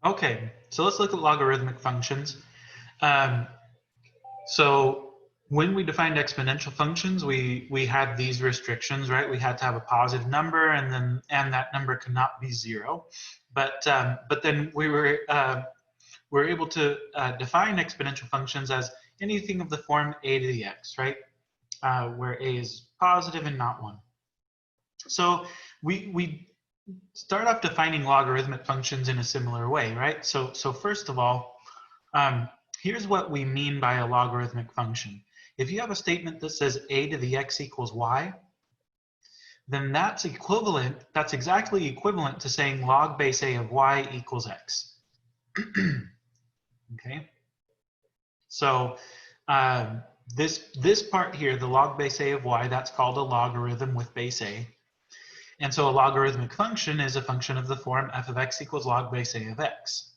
Okay, so let's look at logarithmic functions. Um, so when we defined exponential functions, we had these restrictions, right? We had to have a positive number, and that number cannot be zero. But then we were able to define exponential functions as anything of the form a to the x, right? Where a is positive and not 1. So we start off defining logarithmic functions in a similar way, right? So first of all, here's what we mean by a logarithmic function. If you have a statement that says a to the x equals y, then that's exactly equivalent to saying log base a of y equals x. Okay? So this part here, the log base a of y, that's called a logarithm with base a. And so a logarithmic function is a function of the form f of x equals log base a of x.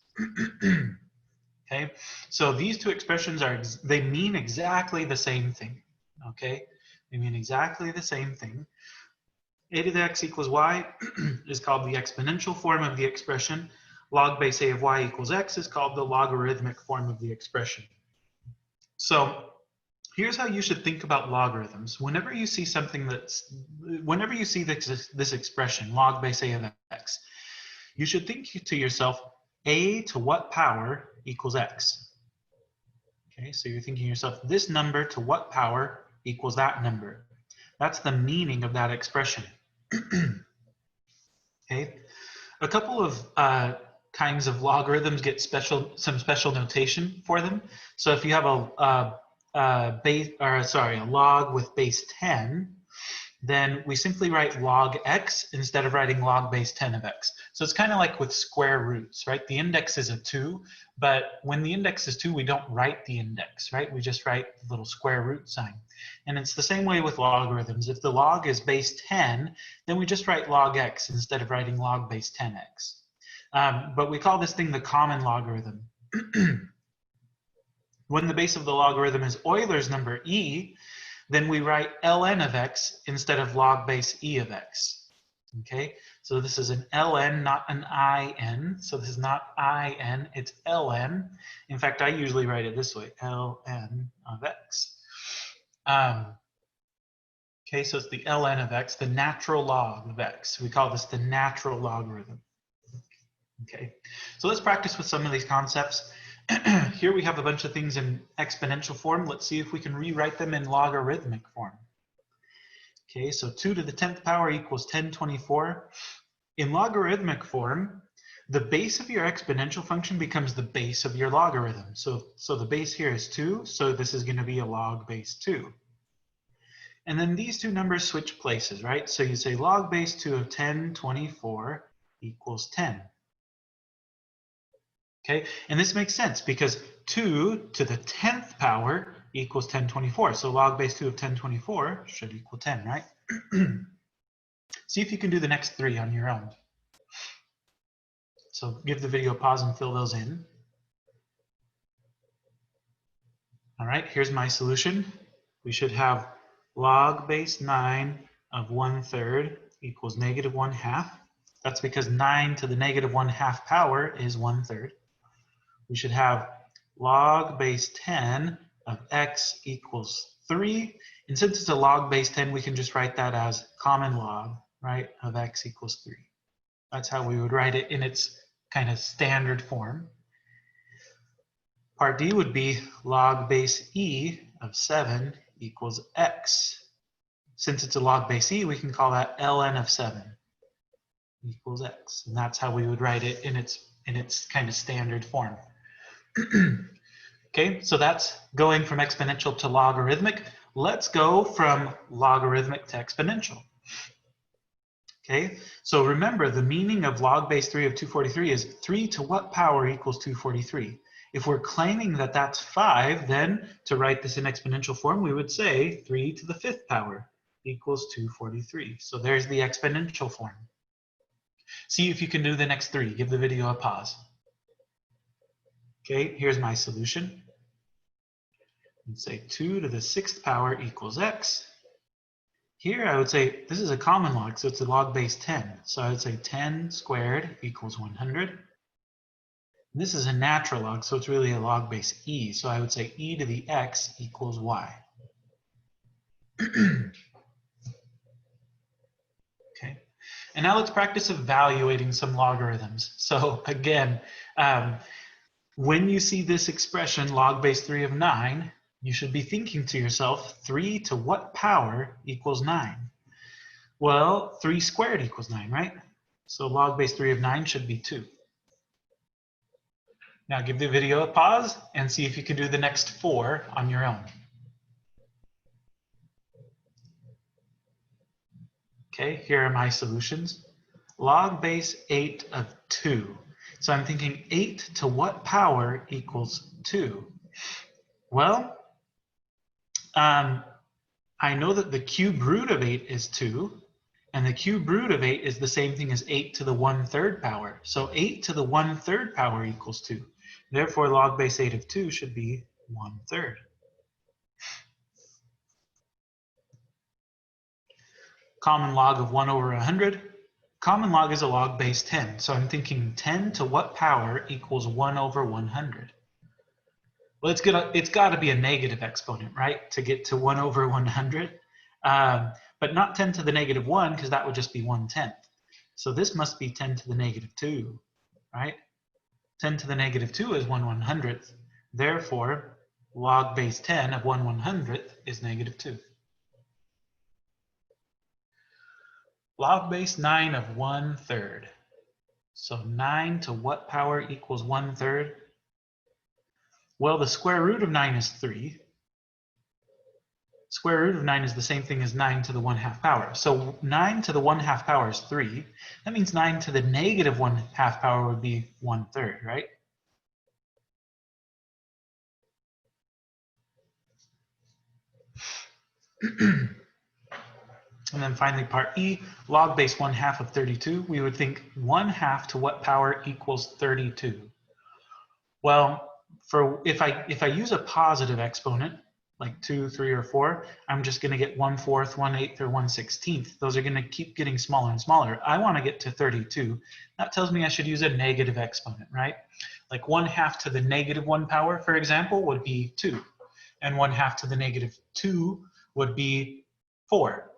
Okay, so these two expressions they mean exactly the same thing. Okay, they mean exactly the same thing. A to the x equals y is called the exponential form of the expression. Log base a of y equals x is called the logarithmic form of the expression. So here's how you should think about logarithms. Whenever you see this expression, log base a of x, you should think to yourself, a to what power equals x? Okay, so you're thinking to yourself, this number to what power equals that number? That's the meaning of that expression. Okay, a couple of kinds of logarithms get some special notation for them. So if you have a log with base 10, then we simply write log x instead of writing log base 10 of x. So it's kind of like with square roots, right? The index is a 2, but when the index is 2, we don't write the index, right? We just write the little square root sign. And it's the same way with logarithms. If the log is base 10, then we just write log x instead of writing log base 10x. But we call this thing the common logarithm. When the base of the logarithm is Euler's number e, then we write ln of x instead of log base e of x. Okay, so this is an ln, not an in. So this is not in, it's ln. In fact, I usually write it this way, ln of x. Okay, so it's the ln of x, the natural log of x. We call this the natural logarithm. Okay, so let's practice with some of these concepts. Here we have a bunch of things in exponential form. Let's see if we can rewrite them in logarithmic form. Okay, so 2 to the 10th power equals 1024. In logarithmic form, the base of your exponential function becomes the base of your logarithm. So the base here is 2, so this is going to be a log base 2. And then these two numbers switch places, right? So you say log base 2 of 1024 equals 10. Okay, and this makes sense because 2 to the 10th power equals 1024. So log base 2 of 1024 should equal 10, right? See if you can do the next 3 on your own. So give the video a pause and fill those in. All right, here's my solution. We should have log base 9 of 1/3 equals negative 1/2. That's because 9 to the negative 1/2 power is 1/3. We should have log base 10 of x equals 3. And since it's a log base 10, we can just write that as common log, right, of x equals 3. That's how we would write it in its kind of standard form. Part D would be log base e of 7 equals x. Since it's a log base e, we can call that ln of 7 equals x. And that's how we would write it in its kind of standard form. Okay, so that's going from exponential to logarithmic. Let's go from logarithmic to exponential. Okay, so remember the meaning of log base 3 of 243 is 3 to what power equals 243? If we're claiming that that's 5, then to write this in exponential form, we would say 3 to the 5th power equals 243. So there's the exponential form. See if you can do the next 3. Give the video a pause. Okay, here's my solution. Let's say 2 to the 6th power equals x. Here I would say this is a common log, so it's a log base 10. So I would say 10 squared equals 100. This is a natural log, so it's really a log base e. So I would say e to the x equals y. Okay. And now let's practice evaluating some logarithms. So again, when you see this expression, log base 3 of 9, you should be thinking to yourself, 3 to what power equals 9? Well, 3 squared equals 9, right? So log base 3 of 9 should be 2. Now give the video a pause and see if you can do the next 4 on your own. Okay, here are my solutions. Log base 8 of 2. So I'm thinking 8 to what power equals 2? Well, I know that the cube root of 8 is 2, and the cube root of 8 is the same thing as 8 to the 1/3 power. So 8 to the 1/3 power equals 2. Therefore, log base 8 of 2 should be 1/3. Common log of 1 over 100. Common log is a log base 10. So I'm thinking 10 to what power equals 1 over 100? Well, it's got to be a negative exponent, right, to get to 1 over 100. But not 10 to the negative 1, because that would just be 1/10. So this must be 10 to the negative 2, right? 10 to the negative 2 is 1/100th. Therefore, log base 10 of 1/100th is negative 2. Log base 9 of 1/3. So 9 to what power equals 1/3? Well, the square root of 9 is 3. Square root of 9 is the same thing as 9 to the 1/2 power. So 9 to the 1/2 power is 3. That means 9 to the negative 1/2 power would be 1/3, right? And then finally part E, log base 1/2 of 32. We would think 1/2 to what power equals 32? Well, if I use a positive exponent, like 2, 3, or 4, I'm just going to get 1/4, 1/8, or 1/16. Those are going to keep getting smaller and smaller. I want to get to 32. That tells me I should use a negative exponent, right? Like 1/2 to the negative 1 power, for example, would be 2. And 1/2 to the negative 2 would be 4.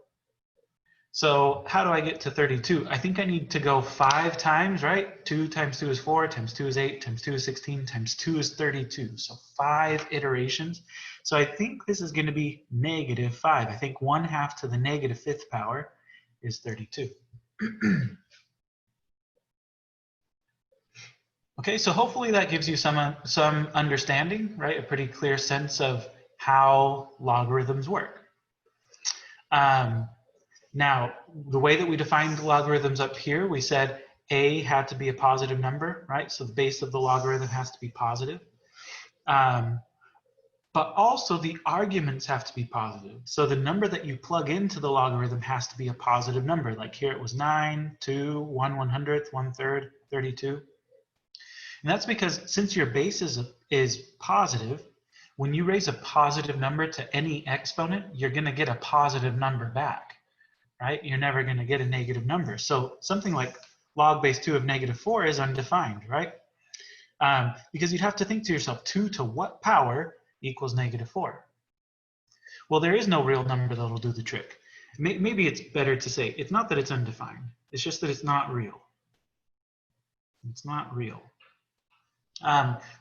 So how do I get to 32? I think I need to go 5 times, right? 2 times 2 is 4, times 2 is 8, times 2 is 16, times 2 is 32. So 5 iterations. So I think this is going to be negative 5. I think 1/2 to the negative 5th power is 32. Okay, so hopefully that gives you some understanding, right? A pretty clear sense of how logarithms work. Now, the way that we defined logarithms up here, we said a had to be a positive number, right? So the base of the logarithm has to be positive. But also the arguments have to be positive. So the number that you plug into the logarithm has to be a positive number. Like here it was 9, 2, 1/100th, 1/3, 32. And that's because since your base is positive, when you raise a positive number to any exponent, you're going to get a positive number back. Right? You're never going to get a negative number. So something like log base 2 of negative 4 is undefined, right? Because you'd have to think to yourself, 2 to what power equals negative 4? Well, there is no real number that'll do the trick. Maybe it's better to say, it's not that it's undefined. It's just that it's not real. It's not real.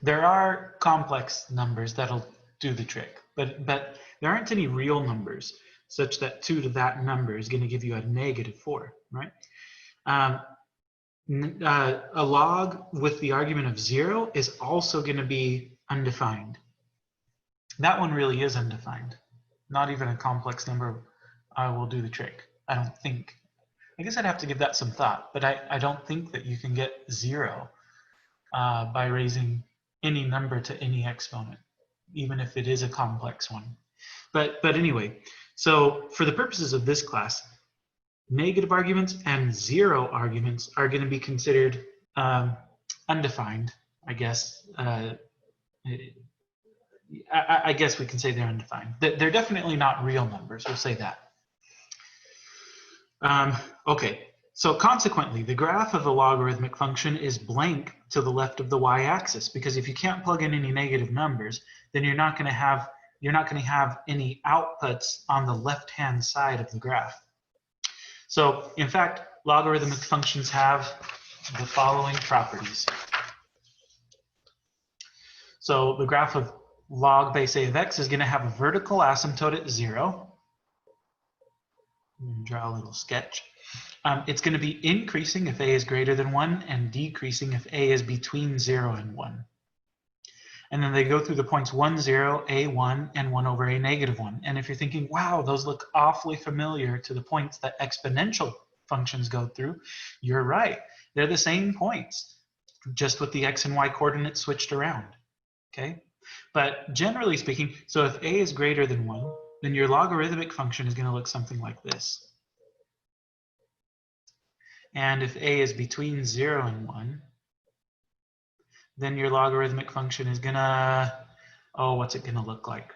There are complex numbers that'll do the trick, but there aren't any real numbers such that 2 to that number is going to give you a negative 4, right? A log with the argument of 0 is also going to be undefined. That one really is undefined. Not even a complex number will do the trick, I don't think. I guess I'd have to give that some thought, but I don't think that you can get 0 by raising any number to any exponent, even if it is a complex one. But anyway, so for the purposes of this class, negative arguments and 0 arguments are going to be considered undefined, I guess. I guess we can say they're undefined. They're definitely not real numbers, we'll say that. Okay, So consequently, the graph of a logarithmic function is blank to the left of the y-axis, because if you can't plug in any negative numbers, then you're not going to have any outputs on the left-hand side of the graph. So in fact, logarithmic functions have the following properties. So the graph of log base a of x is going to have a vertical asymptote at 0. Draw a little sketch. It's going to be increasing if a is greater than 1 and decreasing if a is between 0 and 1. And then they go through the points 1, 0, a1, and 1 over a negative 1. And if you're thinking, wow, those look awfully familiar to the points that exponential functions go through, you're right. They're the same points, just with the x and y coordinates switched around. Okay? But generally speaking, so if a is greater than 1, then your logarithmic function is going to look something like this. And if a is between 0 and 1, then your logarithmic function is gonna, oh, what's it gonna look like?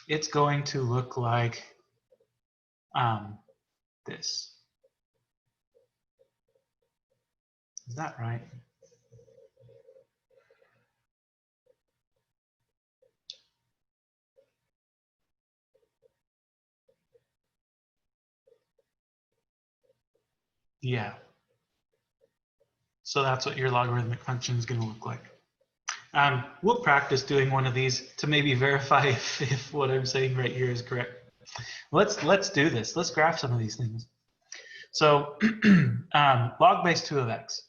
It's going to look like this. Is that right? Yeah. So that's what your logarithmic function is gonna look like. We'll practice doing one of these to maybe verify if what I'm saying right here is correct. Let's do this. Let's graph some of these things. So log base 2 of x.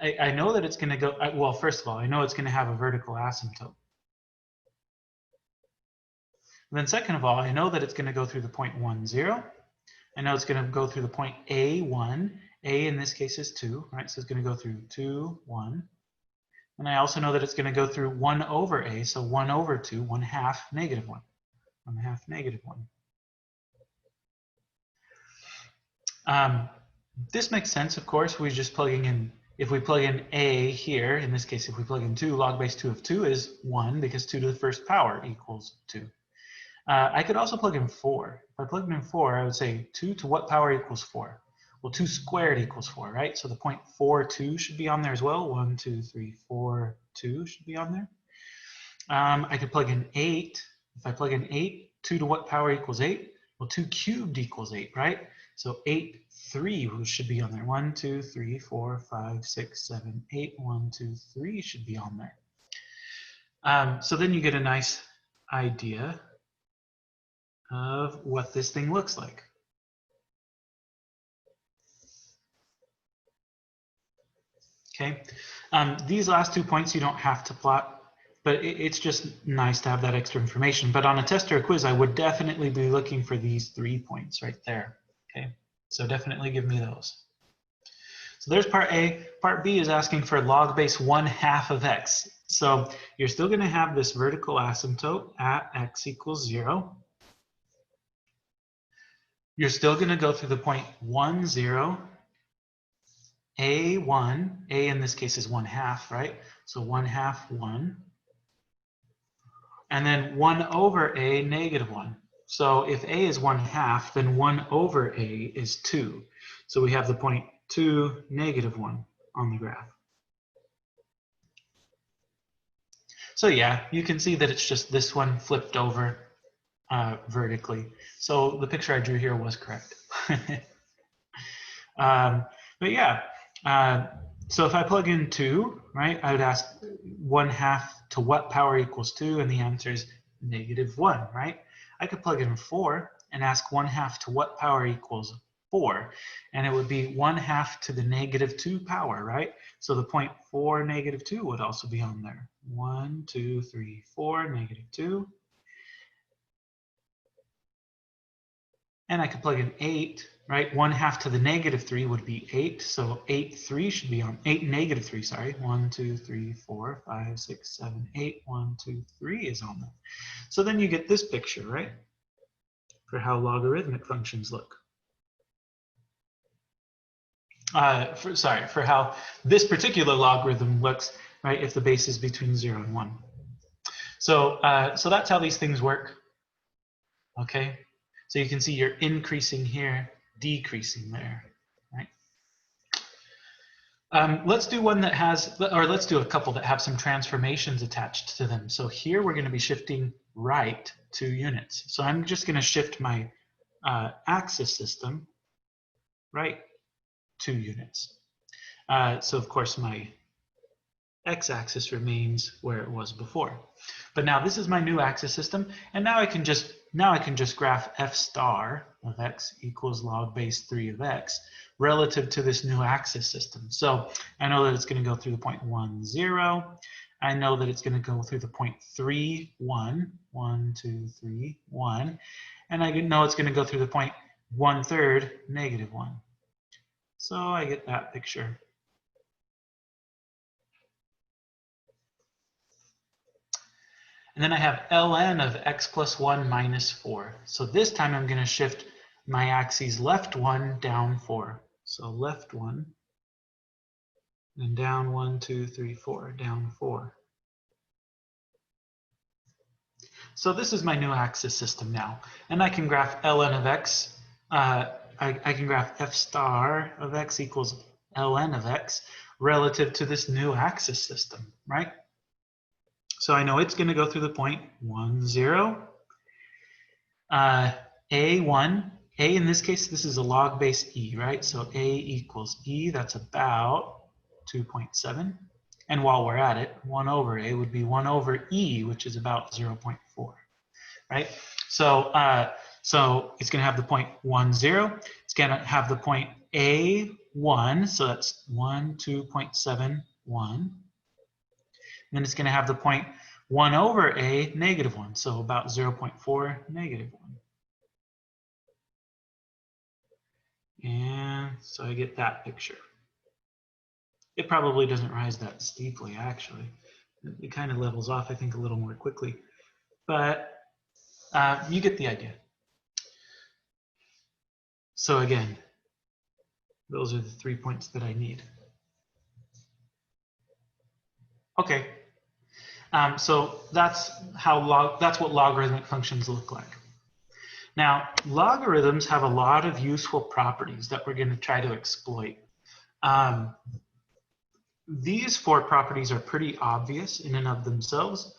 I know that it's going to go, well, first of all, I know it's going to have a vertical asymptote. And then second of all, I know that it's going to go through the point 1, 0. I know it's going to go through the point A1. A in this case is 2, right? So it's going to go through 2, 1. And I also know that it's going to go through 1 over A, so 1 over 2, 1 half, negative 1. 1 half, negative 1. This makes sense, of course. We're just plugging in, if we plug in A here, in this case, if we plug in 2, log base 2 of 2 is 1, because 2 to the first power equals 2. I could also plug in 4. If I plugged in 4, I would say 2 to what power equals 4? Well, 2 squared equals 4, right? So the point 4, 2 should be on there as well. 1, 2, 3, 4, 2 should be on there. I could plug in 8. If I plug in 8, 2 to what power equals 8? Well, 2 cubed equals 8, right? So 8, 3 should be on there. 1, 2, 3, 4, 5, 6, 7, 8. 1, 2, 3 should be on there. So then you get a nice idea of what this thing looks like. Okay. These last 2 points you don't have to plot, but it's just nice to have that extra information. But on a test or a quiz, I would definitely be looking for these 3 points right there. Okay. So definitely give me those. So there's part A. Part B is asking for log base 1 half of x. So you're still going to have this vertical asymptote at x equals 0. You're still going to go through the point 1, 0, A1. A in this case is 1 half, right? So 1 half, 1. And then 1 over A, negative 1. So if A is 1 half, then 1 over A is 2. So we have the point 2, negative 1 on the graph. So yeah, you can see that it's just this one flipped over vertically. So the picture I drew here was correct. But yeah, so if I plug in 2, right, I would ask 1 half to what power equals 2, and the answer is negative 1, right? I could plug in 4 and ask 1 half to what power equals 4, and it would be 1 half to the negative 2 power, right? So the point 4, negative 2 would also be on there. 1, 2, 3, 4, negative 2. And I could plug in 8, right? 1 half to the negative 3 would be 8. So 8, 3 should be on, 8, negative 3, sorry. 1, 2, 3, 4, 5, 6, 7, 8. 1, 2, 3 is on there. So then you get this picture, right? For how logarithmic functions look. For how this particular logarithm looks, right? If the base is between 0 and 1. So, so that's how these things work. Okay. So you can see you're increasing here, decreasing there, right? Let's do one that has, or let's do a couple that have some transformations attached to them. So here we're going to be shifting right 2 units. So I'm just going to shift my axis system right 2 units. So of course my x-axis remains where it was before. But now this is my new axis system, and now I can just graph f star of x equals log base 3 of x relative to this new axis system. So I know that it's going to go through the point 1, 0. I know that it's going to go through the point 3, 1, 1, 2, 3, 1. And I know it's going to go through the point 1/3, negative 1. So I get that picture. And then I have ln of x plus 1 minus 4. So this time I'm going to shift my axes left 1, down 4. So left 1, and down 1, 2, 3, 4, down 4. So this is my new axis system now. And I can graph ln of x. I can graph f star of x equals ln of x relative to this new axis system, right? So I know it's going to go through the point 1, 0. A1, A in this case, this is a log base E, right? So A equals E, that's about 2.7. And while we're at it, 1 over A would be 1 over E, which is about 0.4, right? So, so it's going to have the point 1, 0. It's going to have the point A1, so that's 1, 2.7, 1. Then it's going to have the point 1 over A, negative 1, so about 0.4, negative 1. And so I get that picture. It probably doesn't rise that steeply, actually. It kind of levels off, I think, a little more quickly. But you get the idea. So again, those are the 3 points that I need. Okay. So that's what logarithmic functions look like. Now, logarithms have a lot of useful properties that we're going to try to exploit. These 4 properties are pretty obvious in and of themselves,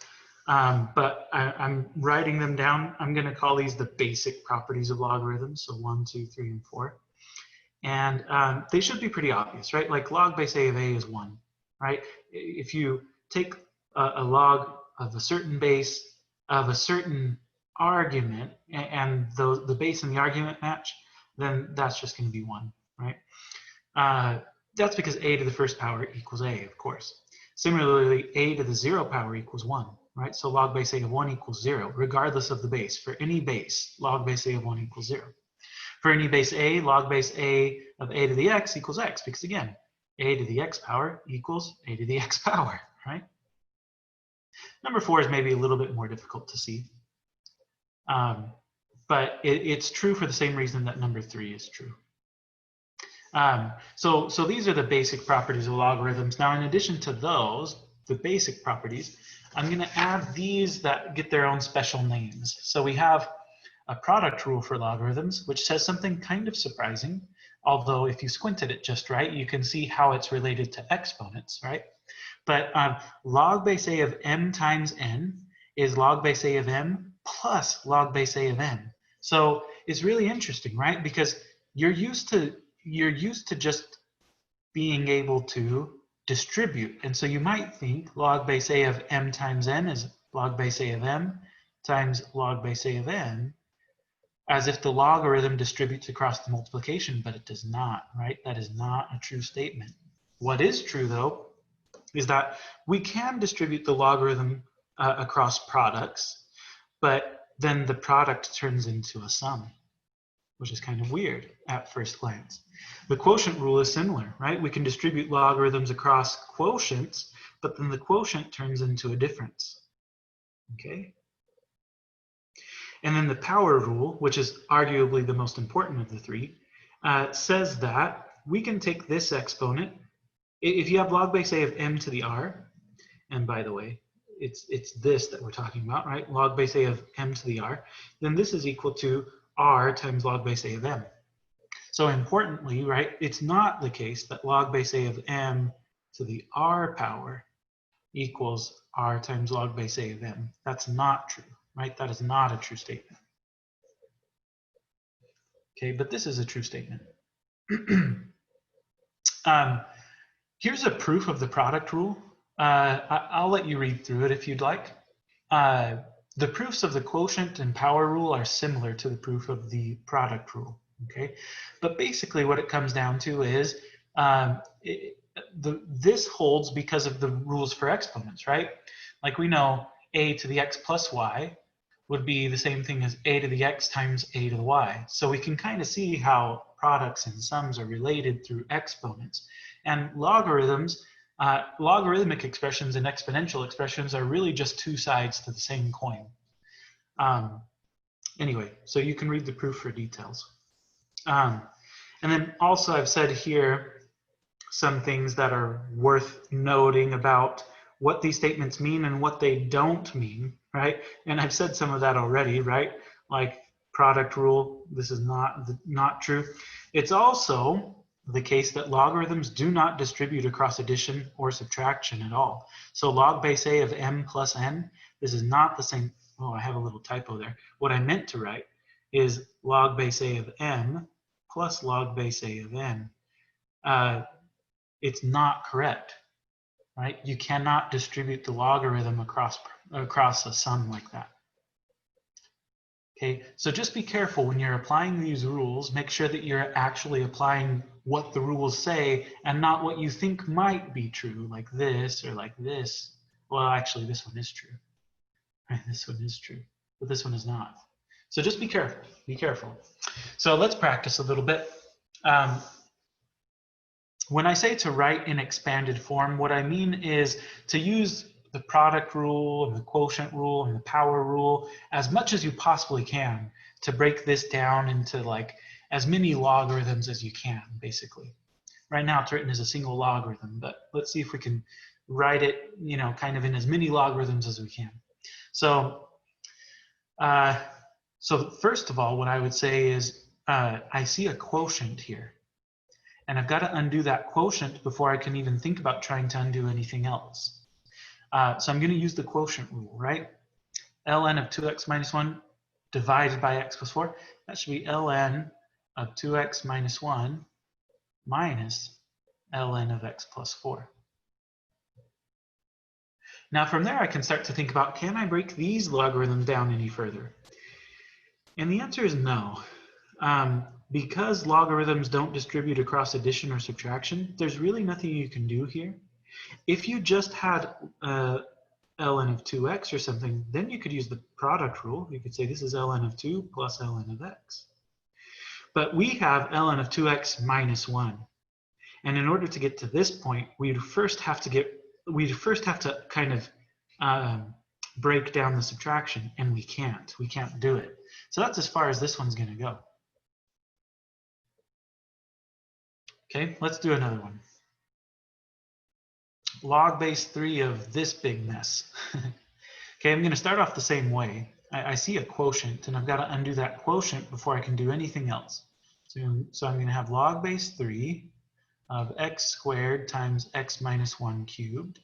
but I'm writing them down. I'm going to call these the basic properties of logarithms, so 1, 2, 3, and 4. And they should be pretty obvious, right? Like log base A of A is 1, right? If you take a log of a certain base of a certain argument, and the base and the argument match, then that's just going to be 1, right? That's because A to the first power equals A, of course. Similarly, A to the 0 power equals 1, right? So log base A of 1 equals 0, regardless of the base. For any base, log base A of 1 equals 0. For any base A, log base A of A to the x equals x, because again, A to the x power equals A to the x power, right? Number 4 is maybe a little bit more difficult to see. But it's true for the same reason that number 3 is true. So these are the basic properties of logarithms. Now, in addition to those, the basic properties, I'm going to add these that get their own special names. So we have a product rule for logarithms, which says something kind of surprising. Although if you squint at it just right, you can see how it's related to exponents, right? But log base A of m times n is log base A of m plus log base A of n. So it's really interesting, right? Because you're used to just being able to distribute. And so you might think log base A of m times n is log base A of m times log base A of n, as if the logarithm distributes across the multiplication, but it does not, right? That is not a true statement. What is true, though, is that we can distribute the logarithm across products, but then the product turns into a sum, which is kind of weird at first glance. The quotient rule is similar, right? We can distribute logarithms across quotients, but then the quotient turns into a difference, okay? And then the power rule, which is arguably the most important of the 3, says that we can take this exponent. If you have log base A of m to the r, and by the way, it's this that we're talking about, right? Log base A of m to the r, then this is equal to r times log base A of m. So importantly, right, it's not the case that log base a of m to the r power equals r times log base a of m. That's not true, right? That is not a true statement. Okay, but this is a true statement. Here's a proof of the product rule. I'll let you read through it if you'd like. The proofs of the quotient and power rule are similar to the proof of the product rule, okay? But basically what it comes down to is this holds because of the rules for exponents, right? Like we know a to the x plus y would be the same thing as a to the x times a to the y. So we can kind of see how products and sums are related through exponents. And logarithms, logarithmic expressions and exponential expressions are really just two sides to the same coin. Anyway, so you can read the proof for details. And then also I've said here some things that are worth noting about what these statements mean and what they don't mean, right? And I've said some of that already, right? Like product rule, this is not true. It's also the case that logarithms do not distribute across addition or subtraction at all. So log base a of m plus n, this is not the same. Oh, I have a little typo there. What I meant to write is log base a of m plus log base a of n. It's not correct, right? You cannot distribute the logarithm across a sum like that. Okay, so just be careful when you're applying these rules. Make sure that you're actually applying what the rules say and not what you think might be true, like this or like this. Well, actually, this one is true. Right? This one is true, but this one is not. So just be careful. Be careful. So let's practice a little bit. When I say to write in expanded form, what I mean is to use the product rule and the quotient rule and the power rule as much as you possibly can to break this down into like as many logarithms as you can, basically. Right now it's written as a single logarithm, but let's see if we can write it, you know, kind of in as many logarithms as we can. So, first of all, what I would say is I see a quotient here. And I've got to undo that quotient before I can even think about trying to undo anything else. So I'm going to use the quotient rule, right? ln of 2x minus 1 divided by x plus 4. That should be ln of 2x minus 1 minus ln of x plus 4. Now from there I can start to think about, can I break these logarithms down any further? And the answer is no. Because logarithms don't distribute across addition or subtraction, there's really nothing you can do here. If you just had ln of 2x or something, then you could use the product rule. You could say this is ln of 2 plus ln of x. But we have ln of 2x minus 1. And in order to get to this point, we'd first have to kind of break down the subtraction, and we can't do it. So that's as far as this one's going to go. Okay, let's do another one. Log base 3 of this big mess. Okay, I'm going to start off the same way. I see a quotient, and I've got to undo that quotient before I can do anything else. So I'm going to have log base 3 of x squared times x minus 1 cubed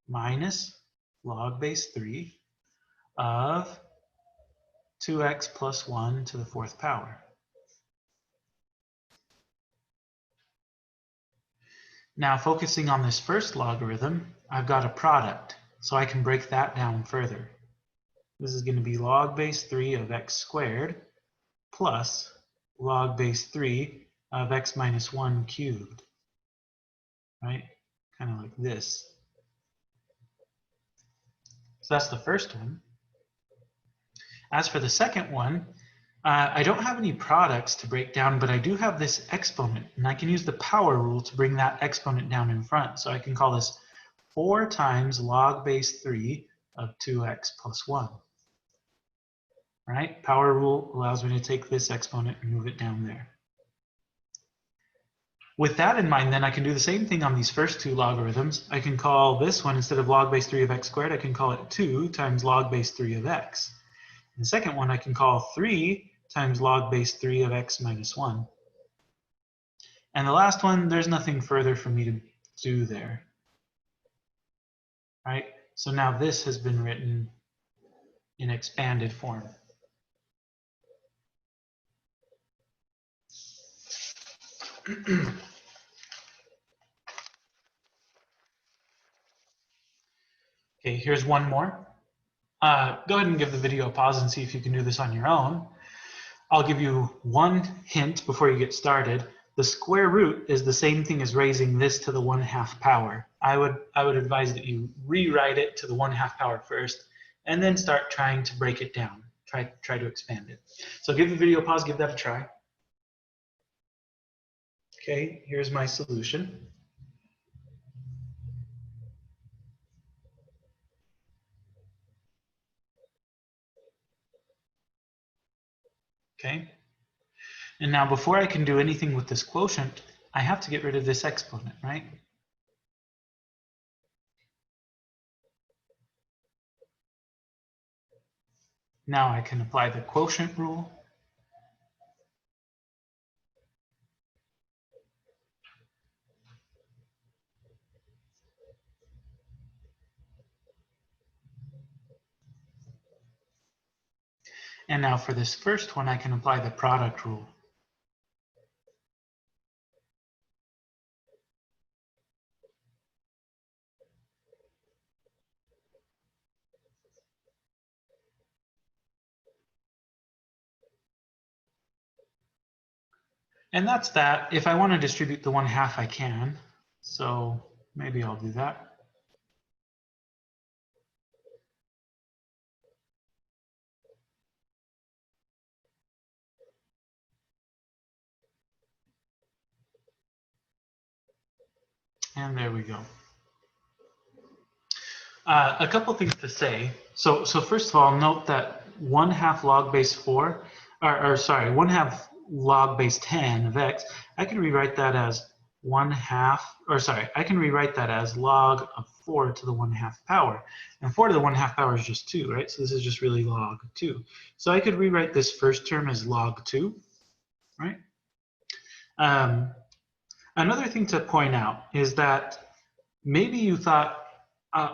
minus log base 3 of 2x plus 1 to the 4th power. Now focusing on this first logarithm, I've got a product, so I can break that down further. This is going to be log base 3 of x squared plus log base 3 of x minus 1 cubed, right? Kind of like this. So that's the first one. As for the second one, I don't have any products to break down, but I do have this exponent, and I can use the power rule to bring that exponent down in front. So I can call this 4 times log base 3 of 2x plus 1. Right? Power rule allows me to take this exponent and move it down there. With that in mind, then I can do the same thing on these first two logarithms. I can call this one, instead of log base 3 of x squared, I can call it 2 times log base 3 of x. And the second one I can call 3 times log base 3 of x minus 1. And the last one, there's nothing further for me to do there. Right? So now this has been written in expanded form. Okay, here's one more. Go ahead and give the video a pause and see if you can do this on your own. I'll give you one hint before you get started. The square root is the same thing as raising this to the 1/2 power. I would advise that you rewrite it to the 1/2 power first, and then start trying to break it down. Try to expand it. So give the video a pause, give that a try. Okay, here's my solution. Okay. And now before I can do anything with this quotient, I have to get rid of this exponent, right? Now I can apply the quotient rule. And now for this first one, I can apply the product rule. And that's that. If I want to distribute the 1/2, I can. So maybe I'll do that. And there we go. A couple things to say. So first of all, note that 1/2 log base 4, or sorry, 1/2 log base 10 of x, I can rewrite that as 1/2, or sorry, I can rewrite that as log of 4 to the 1/2 power. And 4 to the 1/2 power is just 2, right? So this is just really log 2. So I could rewrite this first term as log 2, right? Another thing to point out is that maybe you thought,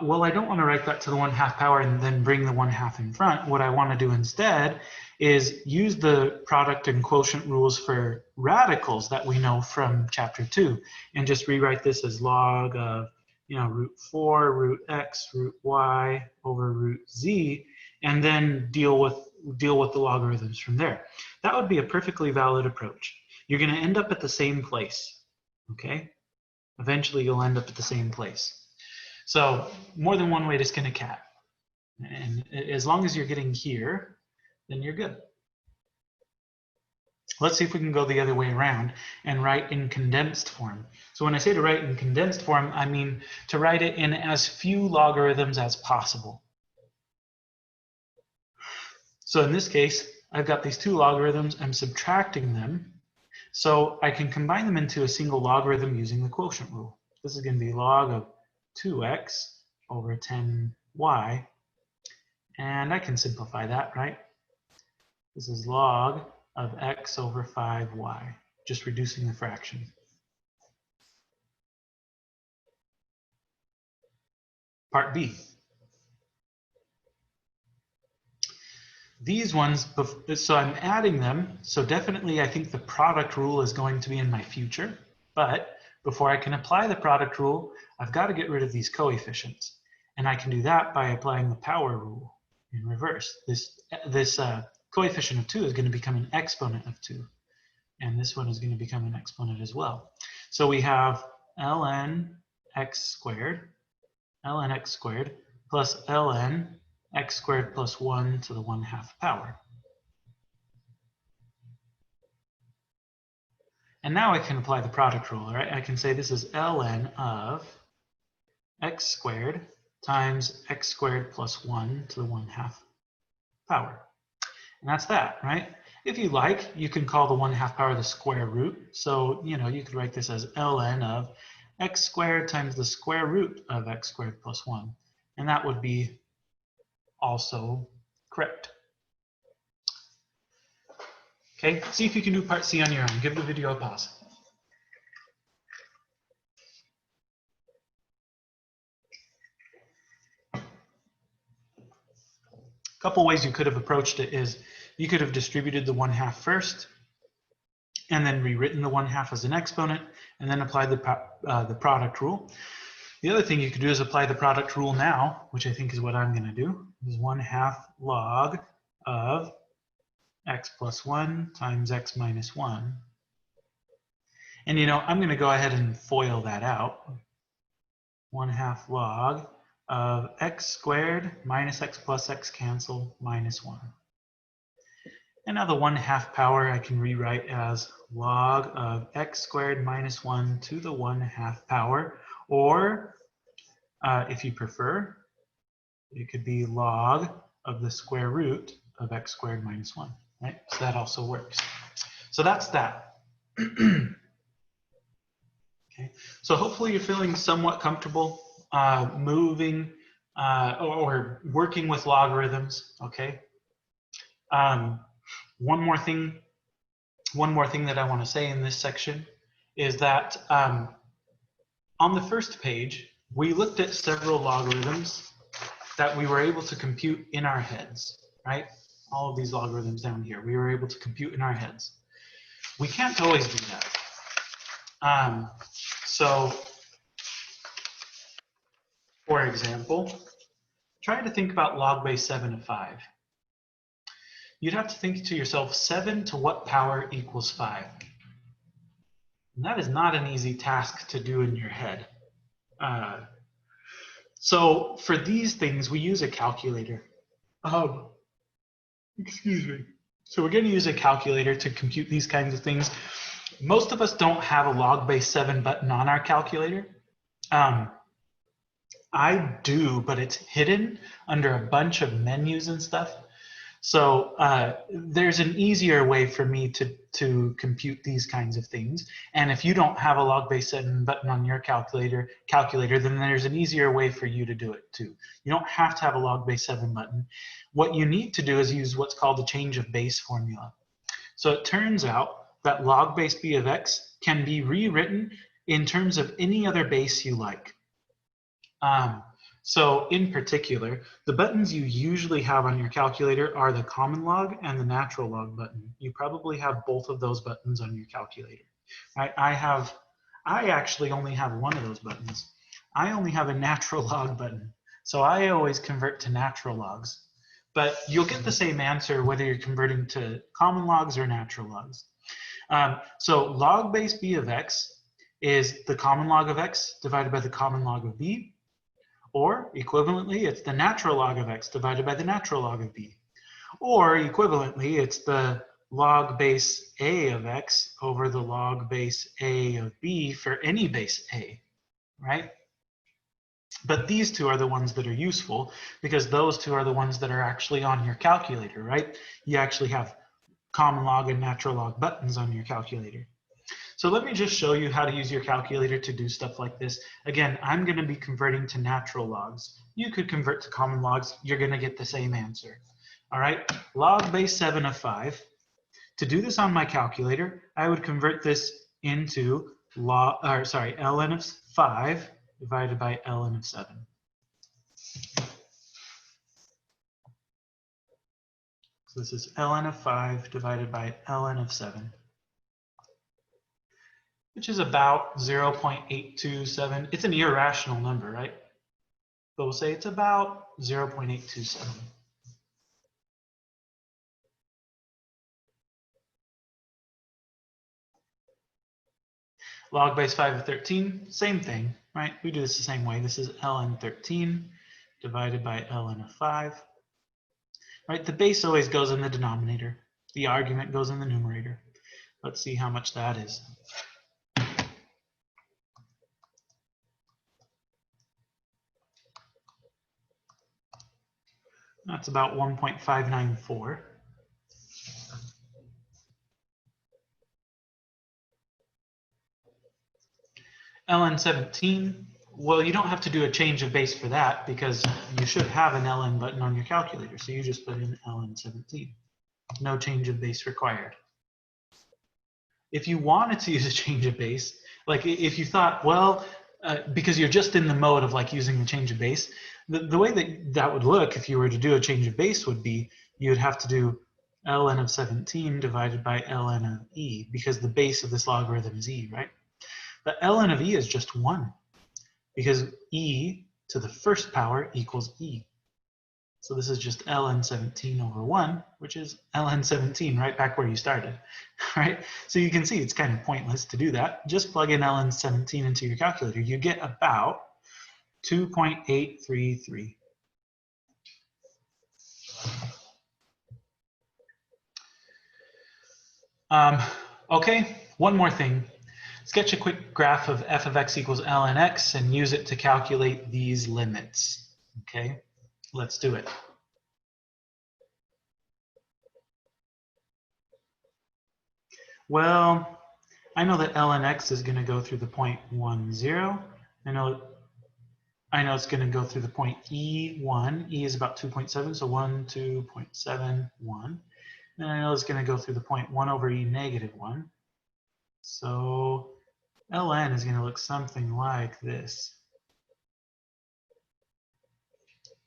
well, I don't want to write that to the 1/2 power and then bring the 1/2 in front. What I want to do instead is use the product and quotient rules for radicals that we know from chapter 2 and just rewrite this as log of, root 4, root x, root y over root z, and then deal with the logarithms from there. That would be a perfectly valid approach. You're going to end up at the same place, okay? Eventually you'll end up at the same place. So more than one way to skin a cat. And as long as you're getting here, then you're good. Let's see if we can go the other way around and write in condensed form. So when I say to write in condensed form, I mean to write it in as few logarithms as possible. So in this case, I've got these two logarithms, I'm subtracting them. So I can combine them into a single logarithm using the quotient rule. This is going to be log of 2x over 10y. And I can simplify that, right? This is log of x over 5y, just reducing the fraction. Part B. These ones, so I'm adding them, so definitely I think the product rule is going to be in my future, but before I can apply the product rule, I've got to get rid of these coefficients. And I can do that by applying the power rule in reverse. This coefficient of 2 is going to become an exponent of 2. And this one is going to become an exponent as well. So we have ln x squared plus ln x squared plus 1 to the 1/2 power. And now I can apply the product rule, right? I can say this is ln of x squared times x squared plus 1 to the 1/2 power. And that's that, right? If you like, you can call the 1/2 power the square root. So, you could write this as ln of x squared times the square root of x squared plus 1. And that would be also correct. Okay, see if you can do part C on your own. Give the video a pause. couple ways you could have approached it is you could have distributed the 1/2 first, and then rewritten the 1/2 as an exponent, and then applied the product rule. The other thing you could do is apply the product rule now, which I think is what I'm going to do, is 1/2 log of x plus 1 times x minus 1. And I'm going to go ahead and FOIL that out. 1/2 log of x squared minus x plus x cancel minus 1. And now the 1/2 power I can rewrite as log of x squared minus 1 to the 1/2 power, or if you prefer, it could be log of the square root of x squared minus 1, right? So that also works. So that's that. Okay, so hopefully you're feeling somewhat comfortable moving or working with logarithms, okay? One more thing that I want to say in this section is that on the first page, we looked at several logarithms that we were able to compute in our heads, right? All of these logarithms down here, we were able to compute in our heads. We can't always do that. So, for example, try to think about log base 7 of 5. You'd have to think to yourself, 7 to what power equals 5? And that is not an easy task to do in your head. So for these things, we use a calculator. Excuse me. So we're going to use a calculator to compute these kinds of things. Most of us don't have a log base 7 button on our calculator. I do, but it's hidden under a bunch of menus and stuff. So there's an easier way for me to compute these kinds of things. And if you don't have a log base 7 button on your calculator, then there's an easier way for you to do it too. You don't have to have a log base 7 button. What you need to do is use what's called the change of base formula. So it turns out that log base b of x can be rewritten in terms of any other base you like. So in particular, the buttons you usually have on your calculator are the common log and the natural log button. You probably have both of those buttons on your calculator. I actually only have one of those buttons. I only have a natural log button. So I always convert to natural logs. But you'll get the same answer whether you're converting to common logs or natural logs. So log base b of x is the common log of x divided by the common log of b. Or, equivalently, it's the natural log of x divided by the natural log of b. Or, equivalently, it's the log base a of x over the log base a of b for any base a, right? But these two are the ones that are useful because those two are the ones that are actually on your calculator, right? You actually have common log and natural log buttons on your calculator. So let me just show you how to use your calculator to do stuff like this. Again, I'm going to be converting to natural logs. You could convert to common logs. You're going to get the same answer. All right, log base 7 of 5. To do this on my calculator, I would convert this into ln of 5 divided by ln of 7. So this is ln of 5 divided by ln of 7. Which is about 0.827. It's an irrational number, right? But we'll say it's about 0.827. Log base 5 of 13, same thing, right? We do this the same way. This is ln 13 divided by ln of 5. Right? The base always goes in the denominator. The argument goes in the numerator. Let's see how much that is. That's about 1.594. ln 17, well, you don't have to do a change of base for that because you should have an ln button on your calculator. So you just put in ln 17. No change of base required. If you wanted to use a change of base, like if you thought, well, because you're just in the mode of like using the change of base. The way that would look if you were to do a change of base would be you would have to do ln of 17 divided by ln of e, because the base of this logarithm is e, right? But ln of e is just 1, because e to the first power equals e. So this is just ln 17 over 1, which is ln 17, right back where you started, right? So you can see it's kind of pointless to do that. Just plug in ln 17 into your calculator. You get about 2.833. Okay, one more thing. Sketch a quick graph of f of x equals ln x and use it to calculate these limits. Okay, let's do it. Well, I know that ln x is going to go through the point 1, 0. I know it's going to go through the point E1. E is about 2.7, so 1, 2.7, 1. And I know it's going to go through the point 1 over E negative 1. So ln is going to look something like this.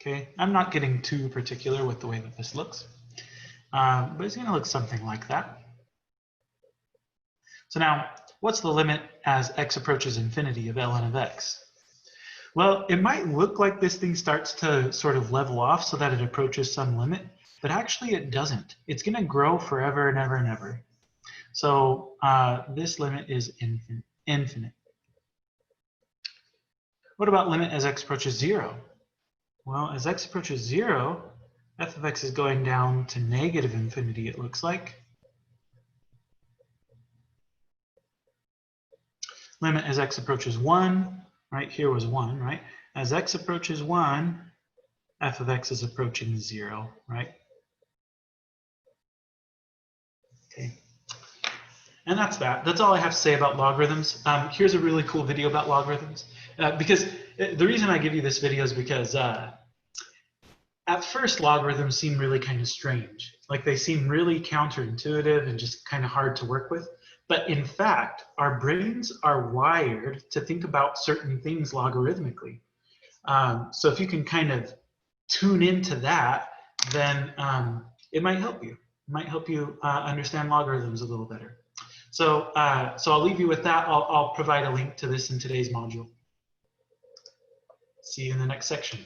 Okay, I'm not getting too particular with the way that this looks, but it's going to look something like that. So now, what's the limit as x approaches infinity of ln of x? Well, it might look like this thing starts to sort of level off so that it approaches some limit, but actually it doesn't. It's going to grow forever and ever and ever. So this limit is infinite. What about limit as x approaches 0? Well, as x approaches 0, f of x is going down to negative infinity, it looks like. Limit as x approaches 1, right? Here was 1, right? As x approaches 1, f of x is approaching 0, right? Okay. And that's that. That's all I have to say about logarithms. Here's a really cool video about logarithms. Because the reason I give you this video is because at first logarithms seem really kind of strange. Like they seem really counterintuitive and just kind of hard to work with. But in fact, our brains are wired to think about certain things logarithmically. So if you can kind of tune into that, then it might help you. It might help you understand logarithms a little better. So I'll leave you with that. I'll provide a link to this in today's module. See you in the next section.